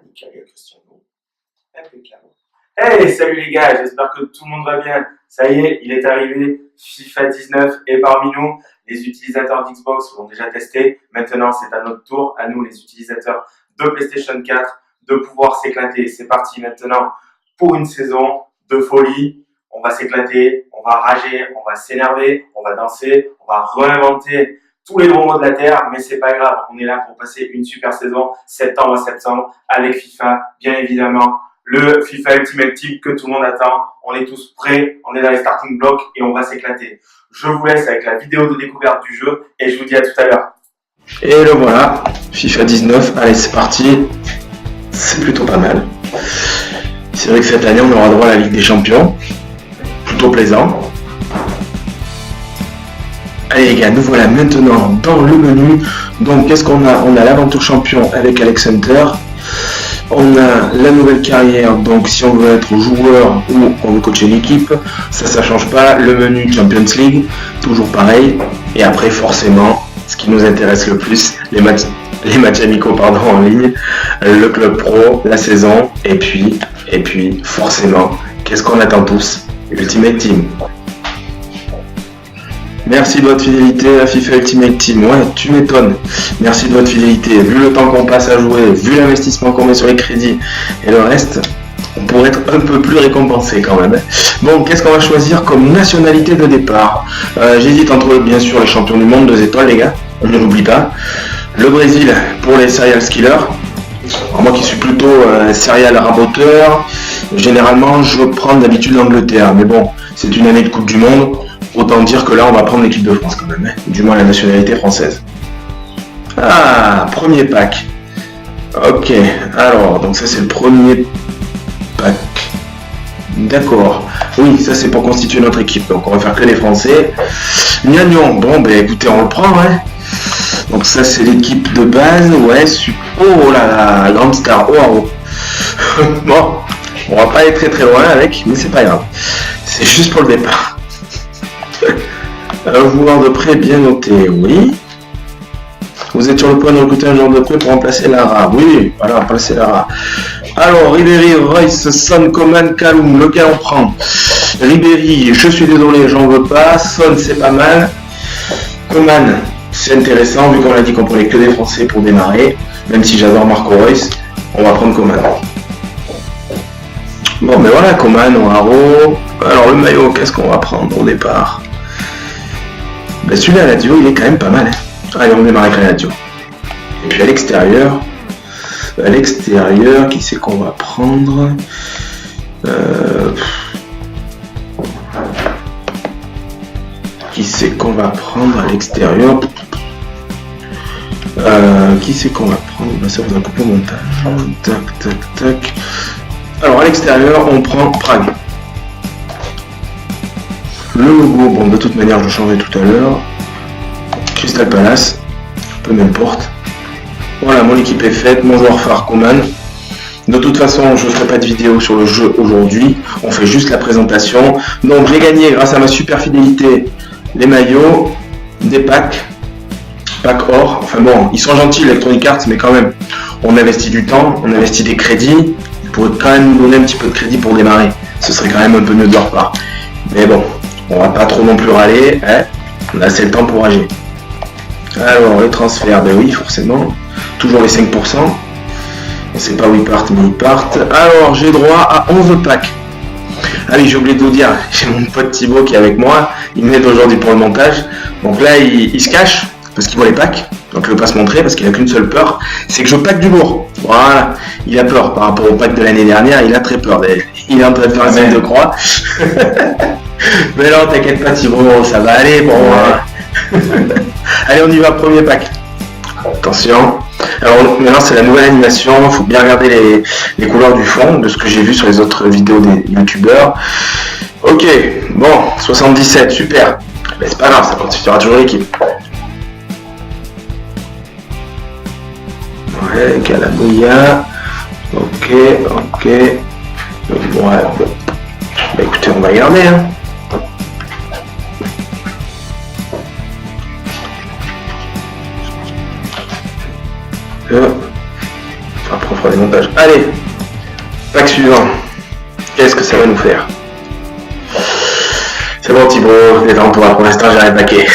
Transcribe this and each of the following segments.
nickel, il y a Cristiano. Impeccable. Hey, salut les gars, j'espère que tout le monde va bien. Ça y est, il est arrivé, FIFA 19 est parmi nous. Les utilisateurs d'Xbox l'ont déjà testé. Maintenant, c'est à notre tour, à nous les utilisateurs de PlayStation 4, de pouvoir s'éclater. C'est parti maintenant pour une saison de folie. On va s'éclater, on va rager, on va s'énerver, on va danser, on va réinventer tous les bons mots de la terre, mais c'est pas grave. On est là pour passer une super saison, septembre à septembre, avec FIFA, bien évidemment. Le FIFA Ultimate Team que tout le monde attend. On est tous prêts, on est dans les starting blocks et on va s'éclater. Je vous laisse avec la vidéo de découverte du jeu et je vous dis à tout à l'heure. Et le voilà, FIFA 19, allez c'est parti, c'est plutôt pas mal. C'est vrai que cette année on aura droit à la Ligue des Champions, plutôt plaisant. Allez les gars, nous voilà maintenant dans le menu. Donc qu'est-ce qu'on a? On a l'aventure champion avec Alex Hunter. On a la nouvelle carrière, donc si on veut être joueur ou on veut coacher une équipe, ça change pas. Le menu Champions League, toujours pareil. Et après forcément, ce qui nous intéresse le plus, les matchs amicaux en ligne, le club pro, la saison, et puis forcément, qu'est-ce qu'on attend tous? Ultimate Team. Merci de votre fidélité à FIFA Ultimate Team. Ouais, tu m'étonnes. Merci de votre fidélité. Vu le temps qu'on passe à jouer, vu l'investissement qu'on met sur les crédits et le reste, on pourrait être un peu plus récompensé quand même. Bon, qu'est-ce qu'on va choisir comme nationalité de départ? J'hésite entre, bien sûr, les champions du monde, 2 étoiles, les gars. On ne l'oublie pas. Le Brésil pour les serial killers. Alors moi qui suis plutôt serial raboteur, généralement je prends d'habitude l'Angleterre. Mais bon, c'est une année de Coupe du Monde. Autant dire que là, on va prendre l'équipe de France quand même, hein. Du moins la nationalité française. Ah, premier pack. Ok, alors, donc ça c'est le premier pack. D'accord. Oui, ça c'est pour constituer notre équipe, donc on va faire que les Français. Gnagnon, bon, ben écoutez, on le prend, hein. Donc ça c'est l'équipe de base, ouais, oh là là, Grande Star, oh. Bon, on va pas aller très loin avec, mais c'est pas grave. C'est juste pour le départ. Un joueur de prêt bien noté, oui. Vous êtes sur le point de recruter un joueur de prêt pour remplacer Lara. Oui, voilà, remplacer Lara. Alors, Ribéry, Royce, Son, Coman, Kaloum, lequel on prend? Ribéry, je suis désolé, j'en veux pas. Son, c'est pas mal. Coman, c'est intéressant, vu qu'on a dit qu'on prenait que des Français pour démarrer. Même si j'adore Marco Reus, on va prendre Coman. Bon, ben voilà, Coman, O'Haro. Alors, le maillot, qu'est-ce qu'on va prendre au départ? Ben celui-là, Lazio, il est quand même pas mal. Hein. Allez, on démarre avec la Lazio. Et puis à l'extérieur, qui c'est qu'on va prendre? Qui c'est qu'on va prendre à l'extérieur? Qui c'est qu'on va prendre? Ben, ça faudra couper au montage. Tac. Alors à l'extérieur, on prend Prague. Le logo, bon de toute manière je changerai tout à l'heure. Crystal Palace, peu m'importe. Voilà, mon équipe est faite, mon joueur phare Coman. De toute façon, je ne ferai pas de vidéo sur le jeu aujourd'hui, on fait juste la présentation. Donc j'ai gagné grâce à ma super fidélité les maillots, des packs or. Enfin bon, ils sont gentils Electronic Arts, mais quand même, on investit du temps, on investit des crédits. Ils pourraient quand même nous donner un petit peu de crédit pour démarrer. Ce serait quand même un peu mieux de leur part. Mais bon. On va pas trop non plus râler, hein. On a assez le temps pour rager. Alors les transferts, ben oui forcément, toujours les 5%. On sait pas où ils partent, mais ils partent. Alors j'ai droit à 11 packs. Ah oui, j'ai oublié de vous dire, j'ai mon pote Thibaut qui est avec moi, il m'aide aujourd'hui pour le montage. Donc là il se cache, parce qu'il voit les packs, donc il veut pas se montrer parce qu'il a qu'une seule peur, c'est que je pack du lourd. Voilà, il a peur par rapport au pack de l'année dernière, il a très peur. Il est en train de faire un signe de croix. Mais non, t'inquiète pas Thibaut, ça va aller, bon. Allez, on y va, premier pack. Attention. Alors maintenant c'est la nouvelle animation, il faut bien regarder les couleurs du fond, de ce que j'ai vu sur les autres vidéos des youtubeurs. Ok, bon, 77, super. Mais c'est pas grave, ça constituera toujours l'équipe. Ouais, Calabria. Ok. Ouais, bon. Bah écoutez, on va regarder, hein. fera des montages. Allez, pack suivant. Qu'est-ce que ça va nous faire? C'est bon Thibaut, détends-toi, pour l'instant j'ai rien paqué.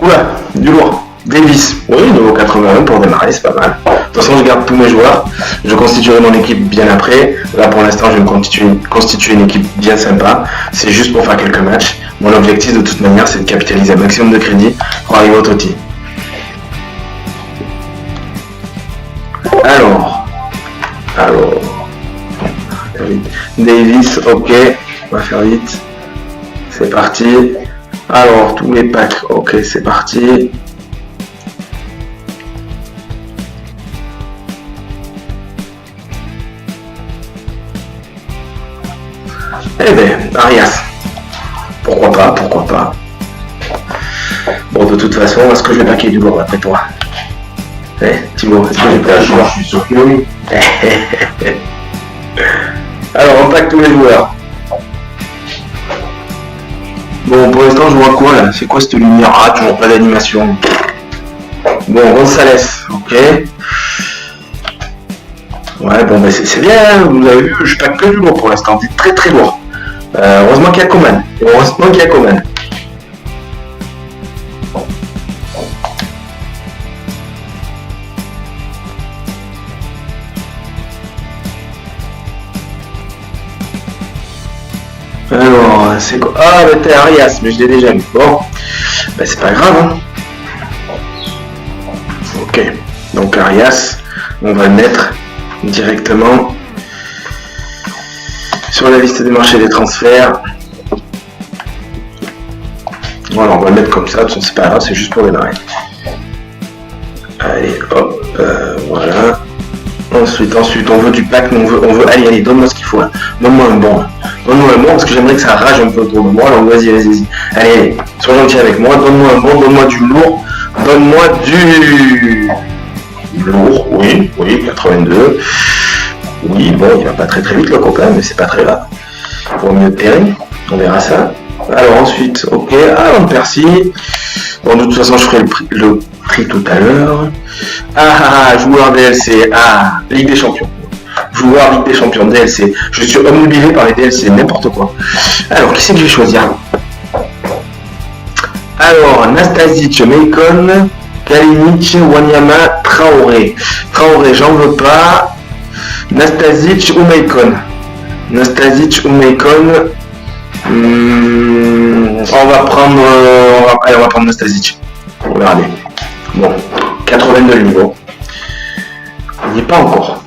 Oula, du lourd. Davis, oui, niveau 81 pour démarrer, c'est pas mal. De toute façon, je garde tous mes joueurs. Je constituerai mon équipe bien après. Là, pour l'instant, je vais me constituer une équipe bien sympa. C'est juste pour faire quelques matchs. Mon objectif, de toute manière, c'est de capitaliser un maximum de crédit pour arriver au TOTY. Alors, Davis, ok, on va faire vite. C'est parti. Alors, tous les packs, ok, c'est parti. Eh ben, Arias. Pourquoi pas. Bon, de toute façon, est-ce que je vais paquer du lourd après toi? Thibaut, est-ce que j'ai pas le choix? Je suis sûr que oui. Alors, on pack tous les joueurs. Bon, pour l'instant, je vois quoi là? C'est quoi cette lumière? Ah, toujours pas d'animation. Bon, Gonzalez, ok. Ouais, bon, ben c'est bien, vous avez vu, je pack que du lourd pour l'instant, c'est très très lourd. Heureusement qu'il y a Coman. Alors, c'est quoi? Ah, mais t'es Arias, mais je l'ai déjà mis. Bon, ben c'est pas grave, hein. Ok, donc Arias, on va le mettre directement sur la liste des marchés des transferts. Voilà, on va le mettre comme ça, de toute façon c'est pas grave, c'est juste pour démarrer. Allez, hop, voilà. Ensuite, on veut du pack, mais on veut, allez, donne-moi ce qu'il faut là. Donne-moi un bon. Donne-moi un bon, parce que j'aimerais que ça rage un peu autour de moi, alors vas-y. Allez, sois gentil avec moi, donne-moi un bon, donne-moi du lourd, donne-moi du lourd, oui, 82. Oui, bon, il va pas très vite le copain, mais c'est pas très grave. Pour mieux de terrain, on verra ça. Alors ensuite, ok, Van Persie. Bon, de toute façon, je ferai le prix tout à l'heure. Joueur DLC, Ligue des Champions. Joueur Ligue des Champions, DLC. Je suis omnubilé par les DLC, n'importe quoi. Alors, qui c'est que je vais choisir? Alors, Nastasic, Meikon, Kalinic, Wanyama, Traoré. Traoré, j'en veux pas. Nastasic ou Meikon. On va prendre Nastasic. On verra bien. Bon, 82 le niveau. Il n'y est pas encore.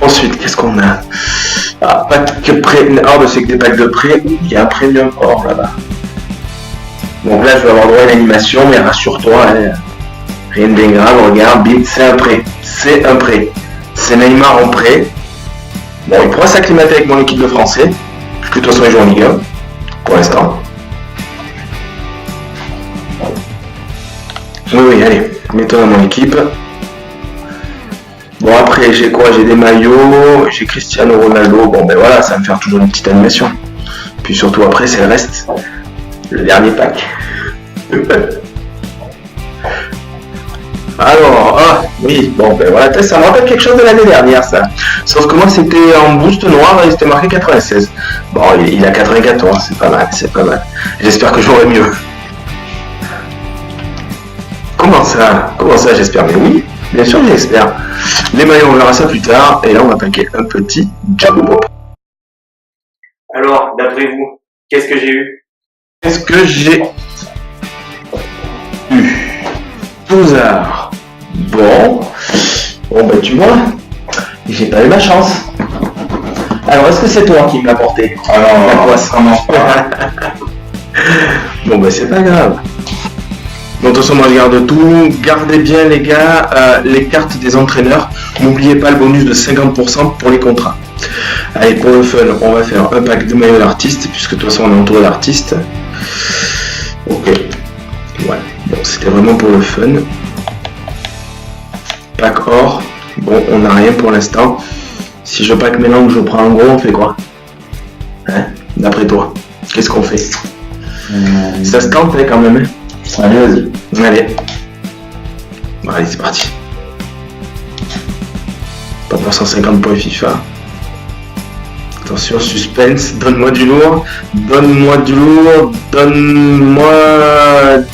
Ensuite, qu'est-ce qu'on a? Pack prêt. C'est que des packs de prêt. Il y a un premium or là-bas. Donc là, je vais avoir droit à une animation, mais rassure-toi, hein, rien de bien grave. Regarde, bim, c'est un prêt. C'est Neymar en prêt. Bon, il pourra s'acclimater avec mon équipe de français, puisque de toute façon, il joue en Ligue 1, pour l'instant. Oui, allez, mets-toi dans mon équipe. Bon, après, j'ai quoi? J'ai des maillots, j'ai Cristiano Ronaldo. Bon, ben voilà, ça va me faire toujours une petite animation. Puis surtout, après, c'est le reste. Le dernier pack. Alors, oui, bon, ben voilà, ça me rappelle quelque chose de l'année dernière, ça. Sauf que moi, c'était en boost noir et c'était marqué 96. Bon, il a 94, c'est pas mal. J'espère que j'aurai mieux. Comment ça, j'espère? Mais oui, bien sûr, j'espère. Les maillots, on verra ça plus tard. Et là, on va paquer un petit Jumbo. Alors, d'après vous, qu'est-ce que j'ai eu? Qu'est-ce que j'ai eu? Touzard. Bon, ben tu vois, j'ai pas eu ma chance. Alors, est-ce que c'est toi qui me l'as porté? Non. Bon, ben c'est pas grave. Donc, de toute façon, moi je garde tout. Gardez bien, les gars, les cartes des entraîneurs. N'oubliez pas le bonus de 50% pour les contrats. Allez, pour le fun, on va faire un pack de maillots d'artistes, puisque de toute façon, on est entouré d'artistes. Ok. Ouais, bon, c'était vraiment pour le fun. Pack or. Bon, on n'a rien pour l'instant. Si je pack maintenant que je prends un gros, on fait quoi? Hein? D'après toi, qu'est-ce qu'on fait? Ça se tente quand même. Hein. Allez, vas-y. Allez. Bon, allez, c'est parti. Pas pour 150 points FIFA. Attention, suspense. Donne-moi du lourd. Donne-moi du lourd. Donne-moi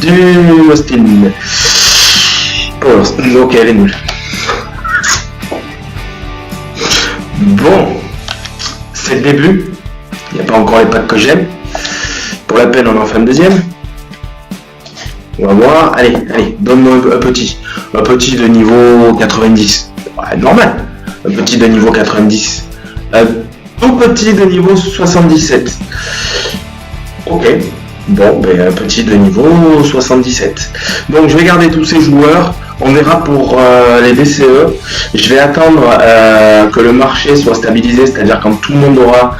du Austin. Oh, ok, elle est nulle. Bon. C'est le début. Il n'y a pas encore les packs que j'aime. Pour la peine, on en fait un deuxième. On va voir. Allez, donne-moi un petit. Un petit de niveau 90. Ouais, normal. Un petit de niveau 90. Un tout petit de niveau 77. Ok. Bon, ben un petit de niveau 77. Donc je vais garder tous ces joueurs. On verra pour les DCE. Je vais attendre que le marché soit stabilisé, c'est-à-dire quand tout le monde aura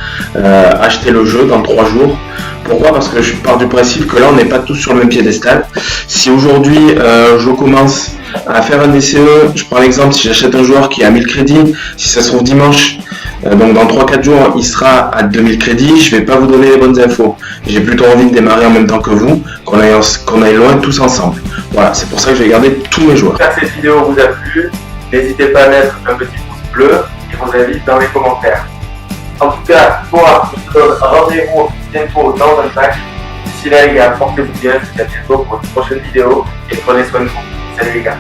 acheté le jeu dans 3 jours. Pourquoi ? Parce que je pars du principe que là on n'est pas tous sur le même piédestal. Si aujourd'hui je commence à faire un DCE, je prends l'exemple, si j'achète un joueur qui a 1000 crédits, si ça se trouve dimanche, donc dans 3-4 jours il sera à 2000 crédits, je vais pas vous donner les bonnes infos. J'ai plutôt envie de démarrer en même temps que vous, qu'on aille loin tous ensemble. Voilà, c'est pour ça que je vais garder tous mes joueurs. J'espère que cette vidéo vous a plu. N'hésitez pas à mettre un petit pouce bleu et vos avis dans les commentaires. En tout cas, moi, je vous donne rendez-vous bientôt dans un pack. D'ici là, les gars, portez-vous bien. Je vous dis à bientôt pour une prochaine vidéo et prenez soin de vous. Salut les gars.